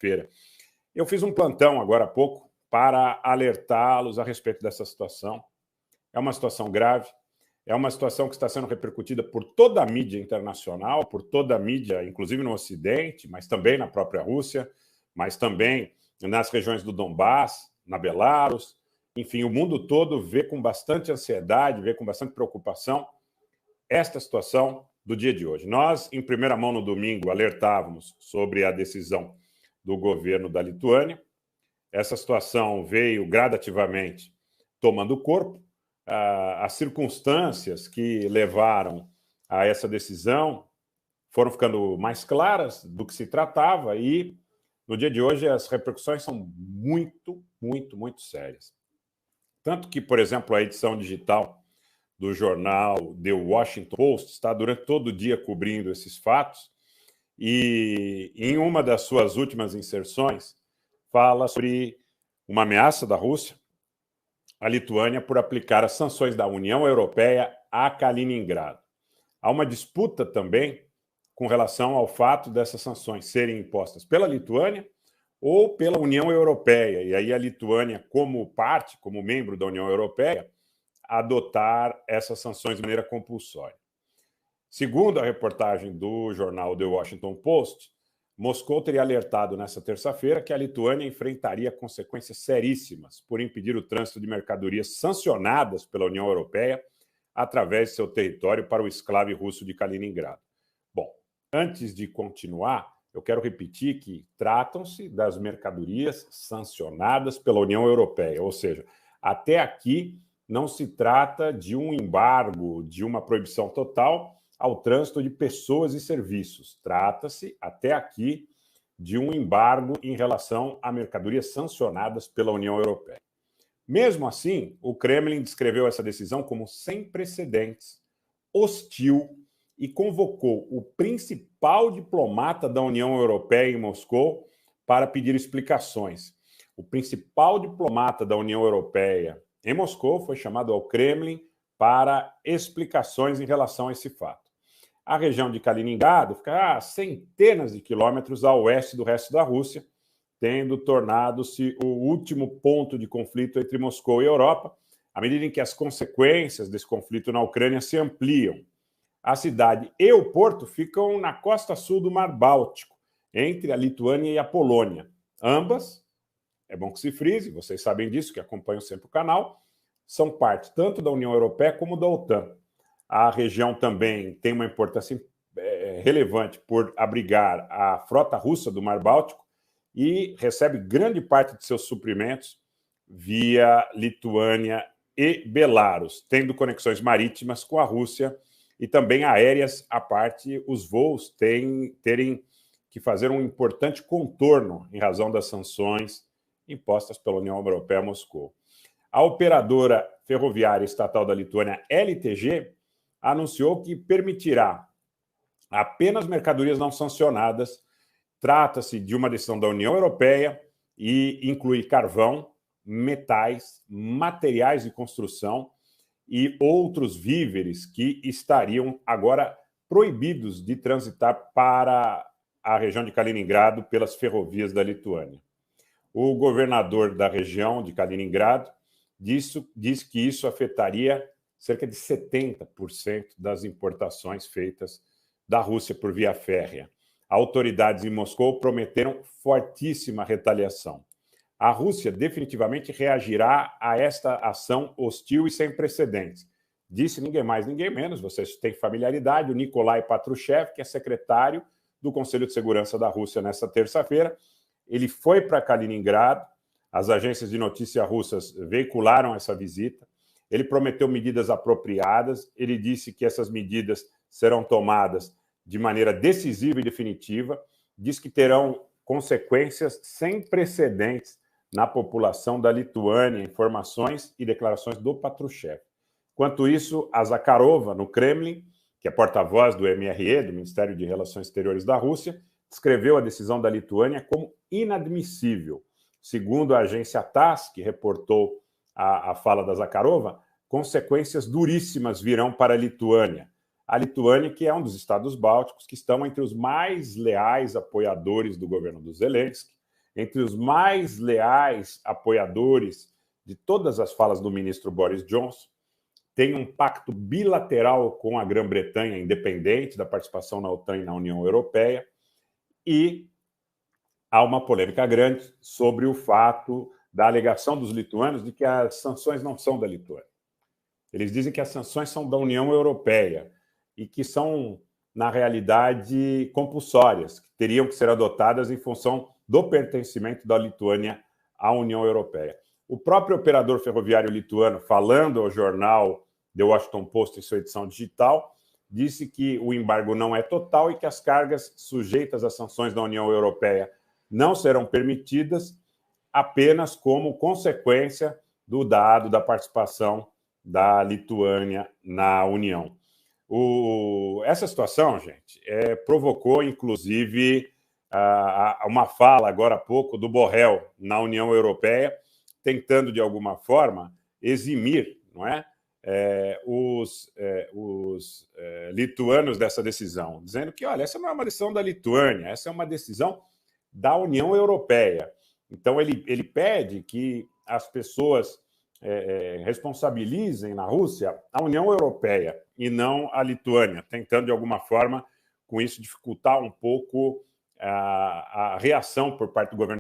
feira. Eu fiz um plantão agora há pouco para alertá-los a respeito dessa situação. É uma situação grave, é uma situação que está sendo repercutida por toda a mídia internacional, por toda a mídia, inclusive no Ocidente, mas também na própria Rússia, mas também nas regiões do Donbass, na Belarus. Enfim, o mundo todo vê com bastante ansiedade, vê com bastante preocupação esta situação do dia de hoje. Nós, em primeira mão no domingo, alertávamos sobre a decisão do governo da Lituânia. Essa situação veio gradativamente tomando corpo. As circunstâncias que levaram a essa decisão foram ficando mais claras do que se tratava e, no dia de hoje, as repercussões são muito, muito, muito sérias. Tanto que, por exemplo, a edição digital do jornal The Washington Post está durante todo o dia cobrindo esses fatos e, em uma das suas últimas inserções, fala sobre uma ameaça da Rússia à Lituânia por aplicar as sanções da União Europeia a Kaliningrado. Há uma disputa também com relação ao fato dessas sanções serem impostas pela Lituânia ou pela União Europeia, e aí a Lituânia, como parte, como membro da União Europeia, adotar essas sanções de maneira compulsória. Segundo a reportagem do jornal The Washington Post, Moscou teria alertado nesta terça-feira que a Lituânia enfrentaria consequências seríssimas por impedir o trânsito de mercadorias sancionadas pela União Europeia através de seu território para o exclave russo de Kaliningrado. Bom, antes de continuar, eu quero repetir que tratam-se das mercadorias sancionadas pela União Europeia, ou seja, até aqui não se trata de um embargo, de uma proibição total ao trânsito de pessoas e serviços. Trata-se, até aqui, de um embargo em relação a mercadorias sancionadas pela União Europeia. Mesmo assim, o Kremlin descreveu essa decisão como sem precedentes, hostil e convocou o principal diplomata da União Europeia em Moscou para pedir explicações. O principal diplomata da União Europeia em Moscou foi chamado ao Kremlin para explicações em relação a esse fato. A região de Kaliningrado fica a centenas de quilômetros a oeste do resto da Rússia, tendo tornado-se o último ponto de conflito entre Moscou e Europa, à medida em que as consequências desse conflito na Ucrânia se ampliam. A cidade e o porto ficam na costa sul do Mar Báltico, entre a Lituânia e a Polônia. Ambas, é bom que se frise, vocês sabem disso, que acompanham sempre o canal, são parte tanto da União Europeia como da OTAN. A região também tem uma importância relevante por abrigar a frota russa do Mar Báltico e recebe grande parte de seus suprimentos via Lituânia e Belarus, tendo conexões marítimas com a Rússia e também aéreas à parte. Os voos terem que fazer um importante contorno em razão das sanções impostas pela União Europeia a Moscou. A operadora ferroviária estatal da Lituânia, LTG, anunciou que permitirá apenas mercadorias não sancionadas. Trata-se de uma decisão da União Europeia e inclui carvão, metais, materiais de construção e outros víveres que estariam agora proibidos de transitar para a região de Kaliningrado pelas ferrovias da Lituânia. O governador da região de Kaliningrado diz que isso afetaria cerca de 70% das importações feitas da Rússia por via férrea. Autoridades em Moscou prometeram fortíssima retaliação. A Rússia definitivamente reagirá a esta ação hostil e sem precedentes. Disse ninguém mais, ninguém menos, vocês têm familiaridade, o Nikolai Patrushev, que é secretário do Conselho de Segurança da Rússia nesta terça-feira. Ele foi para Kaliningrado, as agências de notícia russas veicularam essa visita. Ele prometeu medidas apropriadas, ele disse que essas medidas serão tomadas de maneira decisiva e definitiva, diz que terão consequências sem precedentes na população da Lituânia, informações e declarações do Patrushev. Enquanto isso, a Zakharova, no Kremlin, que é porta-voz do MRE, do Ministério de Relações Exteriores da Rússia, descreveu a decisão da Lituânia como inadmissível. Segundo a agência TASS, que reportou a fala da Zakharova, consequências duríssimas virão para a Lituânia. A Lituânia, que é um dos estados bálticos que estão entre os mais leais apoiadores do governo do Zelensky, entre os mais leais apoiadores de todas as falas do ministro Boris Johnson, tem um pacto bilateral com a Grã-Bretanha, independente da participação na OTAN e na União Europeia, e há uma polêmica grande sobre o fato da alegação dos lituanos de que as sanções não são da Lituânia. Eles dizem que as sanções são da União Europeia e que são, na realidade, compulsórias, que teriam que ser adotadas em função do pertencimento da Lituânia à União Europeia. O próprio operador ferroviário lituano, falando ao jornal The Washington Post em sua edição digital, disse que o embargo não é total e que as cargas sujeitas às sanções da União Europeia não serão permitidas apenas como consequência do dado da participação da Lituânia na União. Essa situação, gente, provocou, inclusive, uma fala agora há pouco do Borrell na União Europeia, tentando, de alguma forma, eximir, não é, os lituanos dessa decisão, dizendo que, olha, essa não é uma decisão da Lituânia, essa é uma decisão da União Europeia. Então, ele pede que as pessoas responsabilizem na Rússia a União Europeia e não a Lituânia, tentando, de alguma forma, com isso, dificultar um pouco a reação por parte do governo